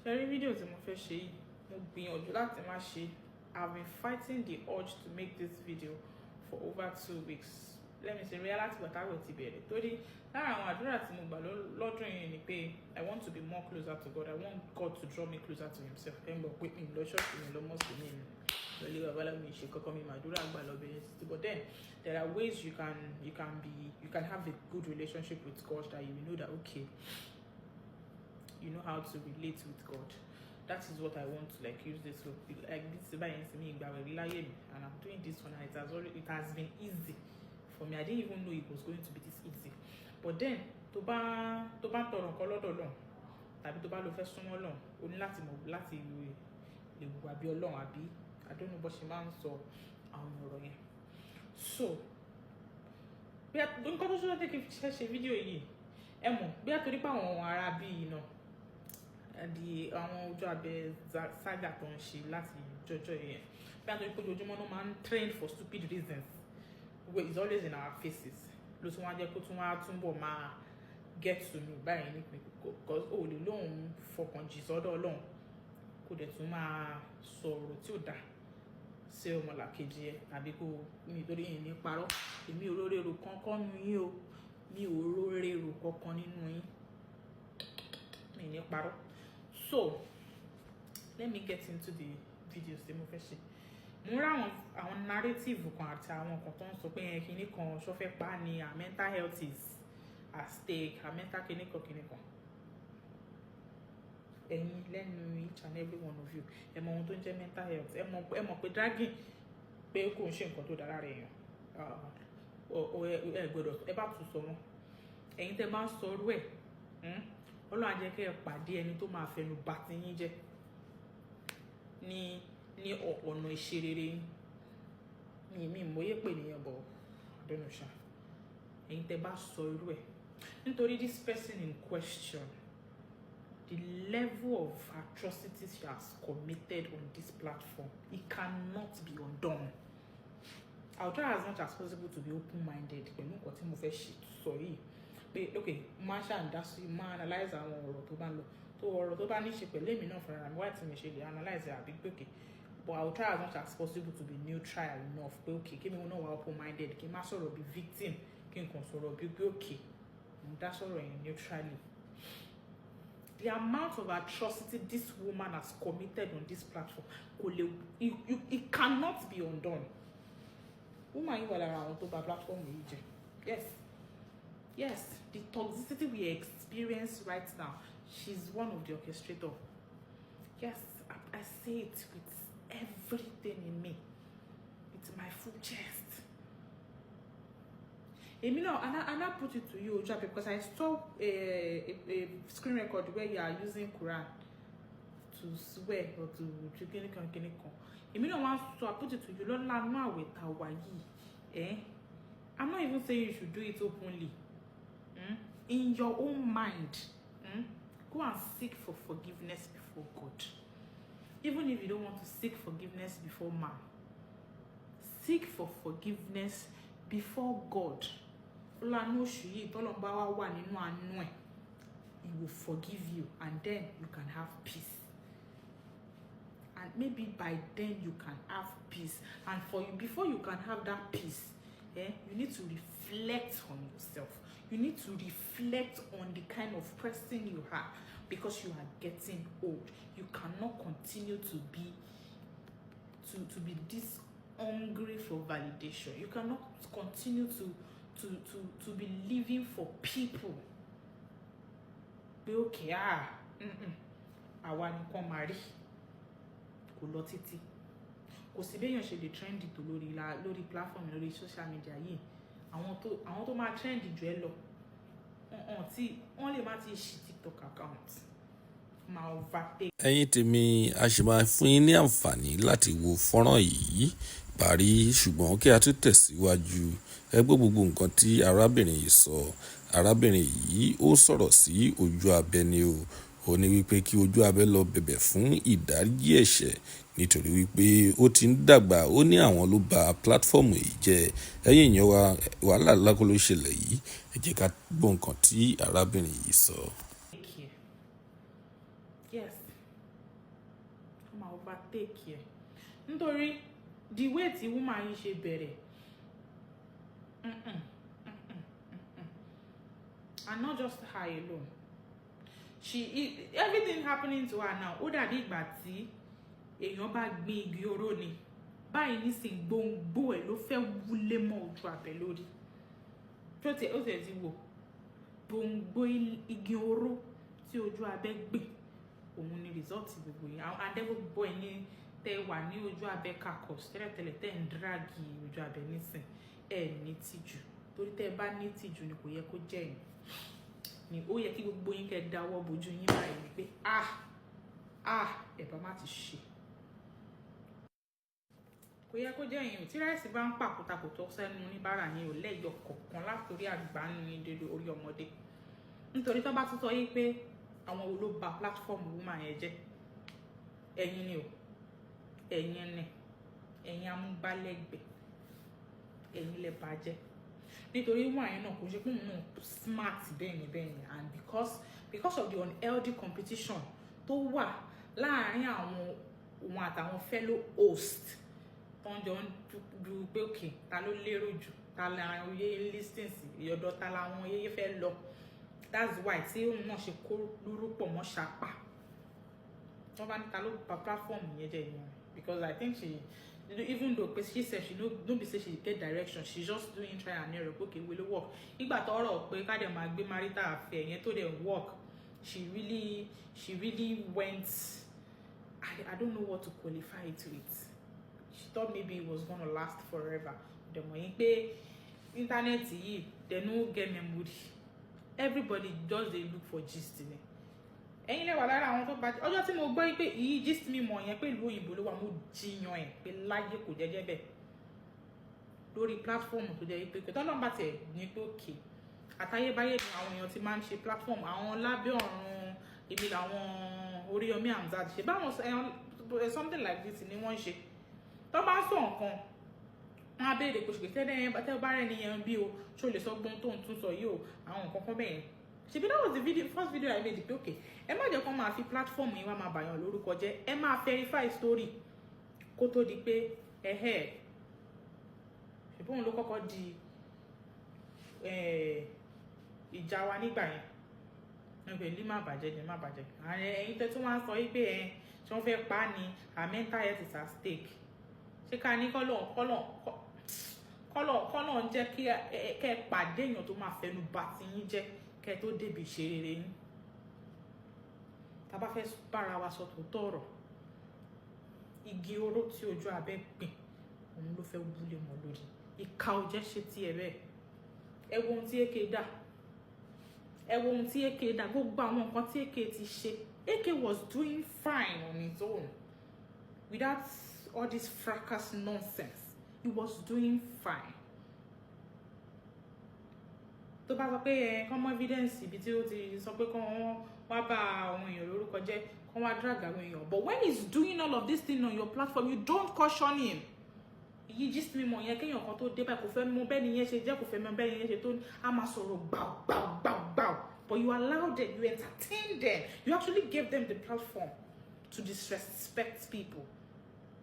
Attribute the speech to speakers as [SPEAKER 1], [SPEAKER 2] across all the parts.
[SPEAKER 1] Ṣé video tí mo fẹ́ ṣe yìí, mo gbìyànjú láti má ṣe. I've been fighting the urge to make this video for over 2 weeks. Let me say, reality what I will ti bẹ̀rẹ̀. Torí lára àwọn àdúrà tí mo gbà lọ́dún yìí ni pé I want to be more closer to God. I want God to draw me closer to himself. Ẹ ń bọ̀ pé mi lọ ṣọ́ọ̀ṣì mi lọ mọ́sí mi lọ́lé babalá mi ṣe kọ́kọ́ mi màdúrà gbà lọ bẹ̀rẹ̀ títí. But then there are ways you can have a good relationship with God that you know that okay, you know how to relate with God. That is what I want to use this like this by me and I'm doing this one and it has been easy for me. I didn't even know it was going to be this easy. But then tó bá tọrọ nǹkan lọ́dọ̀ Ọlọ́run tàbí tó bá lọ fẹ́ súnmọ́ Ọlọ́run o ní láti lè wùwà bí Ọlọ́run àbí I don't know bó ṣe máa ń sọ àwọn ọ̀rọ̀ yẹn. So bí a nǹkan tó ṣe kí n ṣe fídíò yìí ẹ mọ̀ bí a torí pé àwọn ará bí yìí náà àwọn OJUABE saga tó ń ṣe láti jọjọ yẹn bí a torí pé ojoojúmọ́ náà máa ń trend for stupid reasons wey is always in our faces ló tún wá jẹ́ kó tún wá túnbọ̀ máa get to me báyìí ní because ó lè lóun fọkàn jì sọ́dọ̀ Ọlọ́run kó dẹ̀ tún máa sọ̀rọ̀ tí ò dáa sí ọmọlàkejì ẹ àbí kó nítorí yìí ní parọ́ èmi ò rórèrò kankan nínú yín o mi ò rórèrò kankan nínú yín mi ní parọ́. So let me get into the videos tí mo fẹ́ ṣe. Mo rí àwọn narrative kan àti àwọn kan tó ń sọ pé kinní kan ṣó fẹ́ pa ni our mental health is at stake, our mental kinní kan. Ẹ̀yin lẹ́nu each and every one of you ẹ mọ ohun tó ń jẹ́ mental health ẹ mọ̀ pé dragging pé kò ń ṣe nǹkan tó dára rẹ̀ yàn ẹ gbọ́dọ̀ ẹ bá tún sọ wọn ẹ̀yin tẹ́ bá ń sọ orú ẹ̀ Ọlọ́run á jẹ́ kí ẹ pàdé ẹni tó máa fẹnu bà ti yín jẹ́ ní ọ̀nà ìṣerere yín mi mòye pè nìyẹn bọ̀ àdénùṣà ẹ̀yin tẹ́ bá sọ irú ẹ̀ nítorí this person in question the level of atrocities she has committed on this platform, it cannot be undone. I'll try as much as possible to be open-minded. Pẹ̀lú nǹkan tí mo fẹ́ sọ yìí pé okay máa ṣàǹdásí máa analyze àwọn ọ̀rọ̀ tó bá ń lọ tó ọ̀rọ̀ tó bá ní ṣe pẹ̀lú èmi náà fúnra mi wáyé tí mi ṣe lè analyze àbí pé okay but I'll try as much as possible to be neutral enough pé okay kí mi náà wà open-minded kí n má sọ̀rọ̀ bí victim kí n kàn sọ̀rọ̀ bí pé okay mo dá sọ̀rọ̀ yẹn neutrally. The amount of atrocity this woman has committed on this platform, it cannot be undone. Woman, you are around to the platform. Yes, the toxicity we experience right now, she's one of the orchestrators. Yes, I say it with everything in me, with my full chest. And I put it to you, OJUABE, because I saw a screen record where you are using Quran to swear or to kinikon. So I put it to you, I'm not even saying you should do it openly. In your own mind, go and seek for forgiveness before God. Even if you don't want to seek forgiveness before man, seek for forgiveness before God. He will forgive you and then you can have peace. And maybe by then you can have peace. And for you, before you can have that peace, you need to reflect on yourself. You need to reflect on the kind of person you are because you are getting old. You cannot continue to be this hungry for validation. You cannot continue to be living for people. Be okay, àwa nìkan máa rí kò lọ títí. Kò sí béèyàn ṣe lè trend tó lórí platform lórí social media yìí. Àwọn tó máa trend jù ẹ lọ. Wọ́n lè má ti ṣí TikTok account. Máa overtake.
[SPEAKER 2] Ẹ̀yin tèmi a sì máa fún yín ní àǹfààní láti wo fọ́nrán yìí parí ṣùgbọ́n kí a tún tẹ̀síwájú ẹ gbọ́ gbogbo nǹkan tí arábìnrin yìí sọ. Arábìnrin yìí ó sọ̀rọ̀ sí OJUABE ni o. Ó ní wípé kí OJUABE lọ bẹ̀bẹ̀ fún ìdáríjì ẹ̀ṣẹ̀ nítorí wípé ó ti ń dàgbà. Ó ní àwọn ló ba pílátífọ́ọ̀mù yìí jẹ́. Ẹ̀yin èèyàn wa wàhálà lákòó ló ṣẹlẹ̀ yìí. Ẹ jẹ́ ká gbọ́ nǹkan tí arábìnrin yìí sọ.
[SPEAKER 1] Yes, ó máa overtake ẹ nítorí the way tí woman yìí ṣe bẹ̀rẹ̀ and not just her alone everything happening to her now ó dàbí ìgbà tí èèyàn bá gbin igi oró ni báyìí nísìn gbòǹgbò ẹ̀ ló fẹ́ wúlé mọ́ OJUABE lórí ó tiẹ̀ ti wò gbòǹgbò igi oró tí OJUABE gbìn òun ni result gbogbo yìí àwọn adẹ́gbogbo ẹ̀yin tẹ́ wà ní OJUABE kakos tẹ́lẹ̀tẹ́lẹ̀ tẹ́ ń díràgì OJUABE nísìn ẹ̀ ní tìjú torí tẹ́ bá ní tìjú ni kò yẹ kó jẹ́ yìí ni ó yẹ kí gbogbo yín kẹ́ dáwọ́ bojú yín báyìí pé ẹ̀ bá má ti ṣe kò yẹ kó jẹ́ yìí tí ráìsì bá ń pàkúta kò tọ́ sẹ́nu oníbàárà yín ò lẹ́yọ kọ̀ọ̀kan látòrí àgbánu yín dédé orí ọmọdé nítorí tó bá tún sọ yín pé àwọn wo ló ba platform woman yẹn jẹ́ ẹ̀yin ni o ẹ̀yin amúgbálẹ́gbẹ̀ẹ́ ẹ̀yin lẹ bàjẹ́ nítorí woman yẹn náà kò ṣe pé òun náà smart bẹ́ẹ̀ni and because of the unhealthy competition tó wà láàárín àwọn òun àtàwọn fellow host tó ń jọ ń du pé òkè ta ló lérò jù ta làwọn oyè listings ìyọ̀dọ̀ ta làwọn oyè fẹ́ lọ that's why tí òun náà ṣe kó lórúkọ mọ́ ṣapá wọ́n bá ní ta ló pa platform yẹn jẹ́ ìyẹn because I think she even though she said she no be say she get direction she just doing try and error okay will it work ìgbà tó ọ̀rọ̀ pé ká dẹ̀ máa gbé marital affair yẹn tó dẹ̀ work she really went I don't know what to qualify it with. She thought maybe it was gonna last forever. The money pay internet yìí they no get memory. Everybody just dey look for gist ni. Ẹ̀yin lè wà lára àwọn tó bá ọjọ́ tí mo gbọ́ pé ìyí gist mi mọ̀ yẹn pé ìlú òyìnbó ló wà mo jiyàn ẹ̀ pé láyé kò jẹ́jẹ́ bẹ́ẹ̀ lórí platform tó jẹ́ pé tọ́lọ́ bá tiẹ̀ ní pé òkè àtayébáyé ni àwọn èèyàn ti máa ń ṣe platform àwọn lábẹ́ ọ̀run èmi làwọn Oríyọmí Hamzat ṣe báwọn something like this ni wọ́n ń ṣe tó bá sọ nǹkan wọn á béèrè pé ṣùgbọ́n tẹ́lẹ̀ bá rẹ̀ nìyẹn bí o ṣó lè sọ gbọ́n tó ń tún sọ yìí o àwọn nǹkan kan bẹ́ẹ̀ ṣebí that was the first video I made pé okay ẹ má jẹ́ kó máa fi platform yìí wá máa bàyàn lórúkọ jẹ́ ẹ máa verify story kó tó di pé ṣùgbọ́n òun ló kọ́kọ́ di ìjà wa nígbà yẹn ẹgbẹ́ ní má bàjẹ́ ààrẹ ẹ̀yin tẹ́ tún wá sọ yìí pé ṣé wọ́n fẹ́ pa á ní her mental health is at stake ṣé ká ní kọ́lọ̀ ń jẹ́ kí ẹ pàdé èèyàn tó máa fẹnu bà tí yín jẹ́ kẹ́ tó débi ṣe rere yín tá bá fẹ́ bára wa sọ tòótọ́ ọ̀rọ̀ igi oró tí OJUABE gbìn òun ló fẹ́ wúlé mọ́ lórí ìka ò jẹ́ ṣe tí ẹ bẹ́ẹ̀ ẹ wo ohun tí èké dà gbogbo àwọn nǹkan tí èké ti ṣe èké was doing fine on its own without all this fracas nonsense he was doing fine tó bá sọ pé common evidence ibi tí ó ti sọ pé kán wá bá àwọn èèyàn lórúkọ jẹ́ kán wá drag àwọn èèyàn but when he's doing all of this thing on your platform you don't caution him yìí gist mi mọ̀ yẹn kéèyàn kan tó dé báyìí kò fẹ́ mọ bẹ́ẹ̀ ni yẹn ṣe jẹ́ kò fẹ́ mọ bẹ́ẹ̀ ni yẹn ṣe tó a máa sọ̀rọ̀ gbàù but you allowed them you entertained them you actually gave them the platform to disrespect people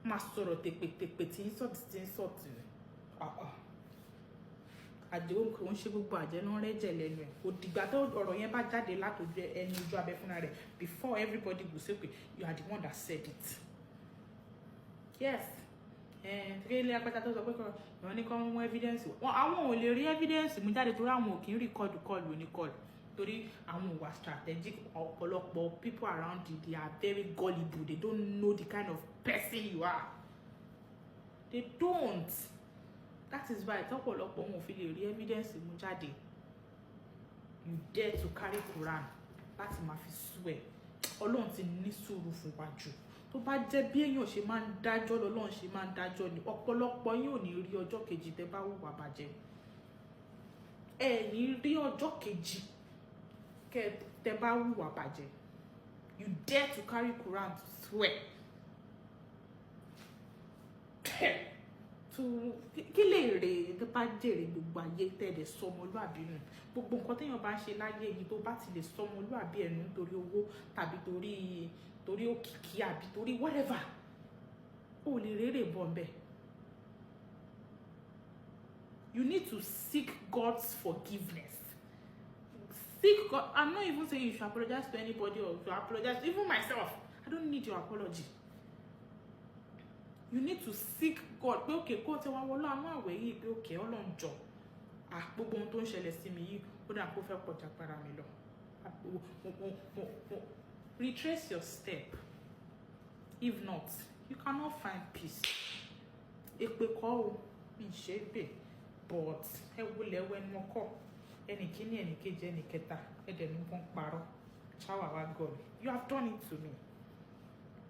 [SPEAKER 1] máa sọ̀rọ̀ tèpètèpè tí insult ni àjẹ́ òun ṣe gbogbo àjẹ́ náà rẹ́jẹ̀ lẹ́nu ẹ̀ kò dìgbà tó ọ̀rọ̀ yẹn bá jáde látòjú ẹni OJUABE fúnra rẹ̀ before everybody go say okay you are the one that said it yes ilé apẹta tó sọ pé ìwọ ní kọ́ mú evidence wọn àwọn ò lè rí evidence mú jáde torí àwọn ò kì í rìkọ́dù kọlù oníkọlù torí àwọn ò wà strategic ọ̀pọ̀lọpọ̀ people around you they are very gullible they don't know the kind of person you are they don't that is why tọ́pọ̀lọpọ̀ wọn ò fi lè rí evidence mú jáde you dare to carry Quran láti máa fi sú ẹ Ọlọ́run ti ní sùúrù fún wa jù tó bá jẹ́ bí èèyàn ṣe máa ń dájọ́ lọ́lọ́run ṣe máa ń dájọ́ ni ọ̀pọ̀lọpọ̀ yín ò ní rí ọjọ́ kejì tẹ́ bá hùwà bàjẹ́ ẹ ní rí ọjọ́ kejì tẹ́ bá hùwà bàjẹ́ you dare to carry Quran to swear kí lè rè tó bá jèrè gbogbo ayé tẹ́lẹ̀ sọmọlúàbí nù gbogbo nǹkan téèyàn bá ń ṣe láyé yìí tó bá ti lè sọmọlúàbí ẹnu nítorí owó tàbí torí torí òkìkí àbí torí whatever ó lè rere bọ̀ ńbẹ̀. You need to seek God's forgiveness. Seek God. I'm not even saying you should apologize to anybody or to apologize, even myself. I don't need your apology. You need to seek God. Pé okay, kó tẹ wá wọlé àánú àwẹ̀ yìí pé okay, Ọlọ́run jọ̀ọ́. Gbogbo ohun tó ń ṣẹlẹ̀ sí mi yìí, ó dà kó fẹ́ kọjá agbára mi lọ. Retrace your step. If not, you cannot find peace. Èpè kọ́ o, mi ṣe bẹ́ẹ̀. But ẹ wọlé ẹwẹ́ ni mo kọ́. Ẹnì kíní, ẹnì kejì, ẹnì kẹta, ẹ̀dẹ̀ ní wọ́n parọ́. Cháwà wá God. You have done it to me.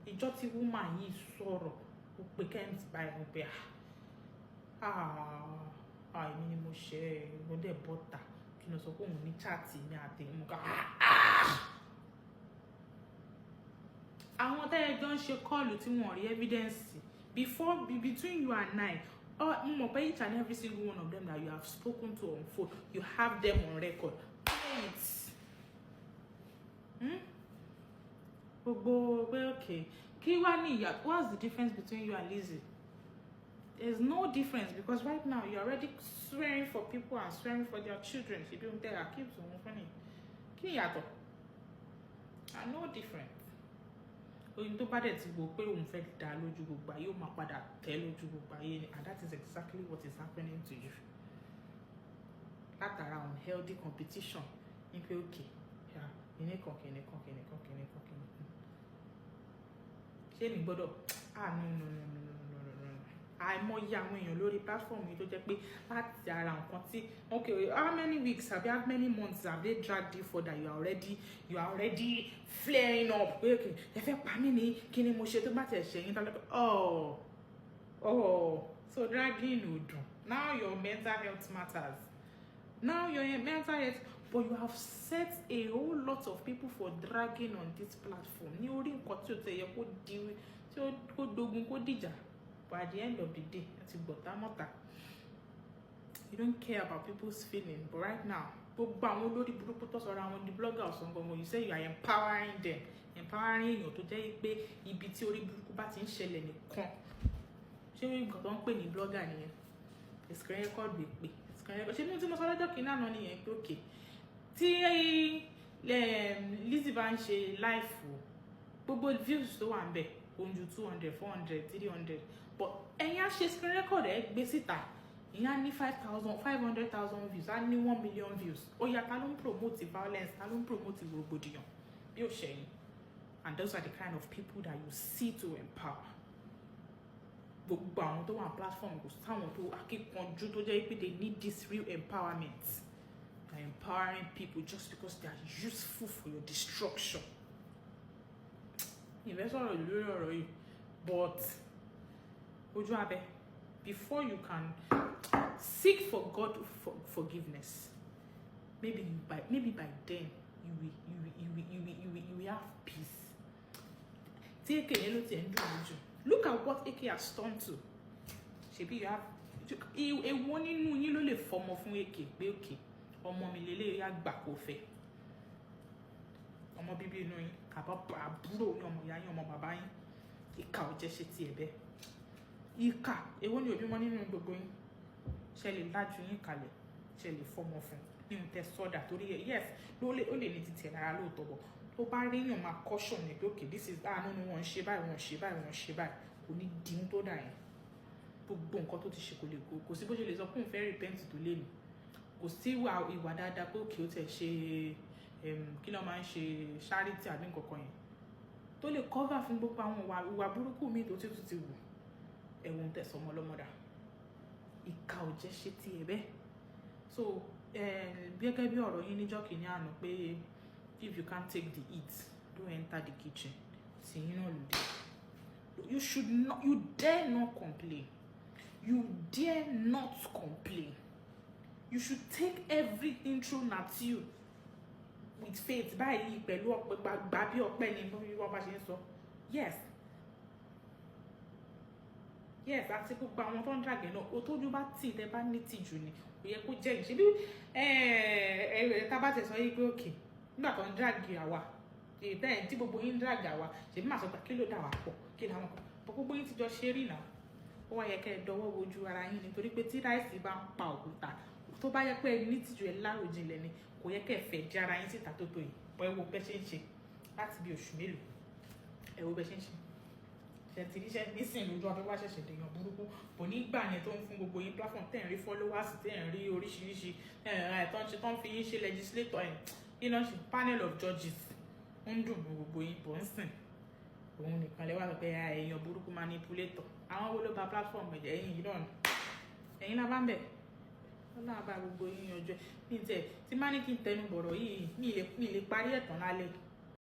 [SPEAKER 1] Ìjọ́ tí woman yìí sọ̀rọ̀, ó pe Kent báyìí, ó pe èmi ni mo ṣe mo dẹ̀ bọ́ta kí n sọ pé òun ní chaati mi àti ìmú ká. Àwọn tẹ́lẹ̀ jọ ń ṣe kọ́ọ̀lù tí wọ́n rí evidence between you and I. Mo mọ̀ pé each and every single one of them that you have spoken to on phone, you have them on record. Wait. Gbogbo pé okay. Kí wá ní ìyà? What's the difference between you and Lizzie? There's no difference because right now you're already swearing for people and swearing for their children. She don't tell her kids on funny. Kí ni yàtọ̀? No different. Oyin tó bá dẹ̀ ti wò pé òun fẹ́ dá lójú gbogbo ayé, ó máa padà tẹ̀ lójú gbogbo ayé ni, and that is exactly what is happening to you. Látara unhealthy competition ní pé okay, kìnìkan. Ṣé mi gbọ́dọ̀? No. Àìmọye àwọn èèyàn lórí platform yìí tó jẹ́ pé láti ara nǹkan tí okay, how many weeks have you, how many months have they dragged you for that you are already flaring up pé okay, ẹ fẹ́ pa mí ní kí ni mo ṣe tó bá tẹ̀ ṣe yín tọ́lẹ́ so dragging ò dùn. Now your mental health matters. Now your mental health, but you have set a whole lot of people for dragging on this platform ní orí nǹkan tí ó tẹ̀ yẹ kó di tí ó dogun kó dìjà. But at the end of the day, you don't care about people's feelings. But right now, you say you are empowering them. Empowering you to jẹ́ pé ibi tí orí burúkú bá ti ń ṣẹlẹ̀ nìkan. Ṣé wọ́n nǹkan tó ń pè ní blogger nìyẹn? Screen record gbé pé. Screen record. Ṣé ní tí mo sọ lọ́jọ́ kìíní àná nìyẹn pé okay. Tí Lizzie bá ń ṣe live gbogbo views tó wà ń bẹ̀. 200, 400, 300, but ẹ̀yin á ṣe screen record ẹ̀ gbé síta ìyẹn á ní 500,000 views á ní 1 million views ó yá ta ló ń promote violence ta ló ń promote rògbòdìyàn bí ó ṣẹ̀yìn. And those are the kind of people that you see to empower. Gbogbo àwọn tó wà platform kò sáwọn tó akíkanjú tó jẹ́ pé they need this real empowerment. They are empowering people just because they are useful for your destruction. But OJUABE, before you can seek for God for forgiveness, maybe by then you will have peace. Look at what AK has turned to. Shebi you have a warning nínú yín ló lè fọmọ fún AK pé okay ọmọ mi lélẹ̀ ya gbà kó fẹ́. Ọmọ bíbí inú yín àbúrò yín ọmọ ìyá yín ọmọ bàbá yín ìkà ò jẹ́ ṣe ti ẹ̀bẹ̀ ìkà èwo ni òbí mọ́ nínú gbogbo yín ṣe lè lájú yín kalẹ̀ ṣe lè fọmọ fún ní tẹ sọ́dà torí yes ó lè ní ti tẹ̀ lára lóòótọ́ bọ̀ tó bá rí yàn máa caution ní pé okay this is nínú wọn ṣe báyìí kò ní dín tó dà yẹn gbogbo nǹkan tó ti ṣe kò sí bó ṣe lè sọ pé òun fẹ́ repent tó lé ní kò sí ìwà dáadáa pé òkè ó tẹ̀ ṣe kí ló máa ń ṣe charity àbí nǹkan yẹn tó lè cover fún gbogbo àwọn ìwà burúkú mi tó ti wù ẹ̀wọ̀n tẹ̀sán ọmọ ọlọ́mọdà ìkà ò jẹ́ ṣe ti ẹ̀ bẹ́ẹ̀ so gẹ́gẹ́ bí ọ̀rọ̀ yín níjọ́ kìíní àná pé if you can't take the heat don't enter the kitchen tí yín náà lòdì you dare not complain you should take everything thrown at you with faith báyìí pẹ̀lú ọpẹ́ gbà bí ọpẹ́ ni wọ́n bá ṣe ń sọ yes àti gbogbo àwọn tó ń dàgẹ̀ náà o tójú bá tì tẹ bá ní tìjú ni kò yẹ kó jẹ́ ìṣe bí tá bá tẹ̀ sọ yìí pé òkè nígbà tó ń dàgẹ̀ àwa tí gbogbo yín dàgà wa ṣèbí màá sọ pé kí ló dà wá pọ̀ kí làwọn kan pọ̀ gbogbo yín ti jọ ṣe rí náà ó wá yẹ kẹ́ ẹ dọwọ́ wojú ara yín nítorí pé tí ráìsì bá ń pa òkúta tó bá yẹ pé ẹ ní tìjú ẹ láròjinlẹ̀ ni kò yẹ kẹ́ ẹ fẹ́ di ara yín síta tó tó yìí pọ̀ ẹ wo bẹ́ ṣe ń ṣe láti bí oṣù mélòó ẹ wo bẹ́ ṣe ń ṣe ṣètì níṣẹ́ nísìn lójú ọdún wá ṣẹ̀ṣẹ̀ dèèyàn burúkú kò ní gbà yẹn tó ń fún gbogbo yín platform tẹ̀ ń rí followers tẹ̀ ń rí oríṣiríṣi tó ń fi yín ṣe legislator iná ṣe panel of judges ń dùn gbogbo yín bọ̀ ń sìn òun nìkan lẹ́wà pé èèyàn burúkú manipulator àwọn wo ló ba platform ẹ̀jẹ̀ ẹ̀yìn yìí náà ẹ̀yìn náà bá ń bẹ̀ ó náà bá gbogbo yín yanjú ní tẹ̀ tí má ní kí n tẹnu bọ̀rọ̀ yìí mi lè parí ẹ̀tàn lálẹ́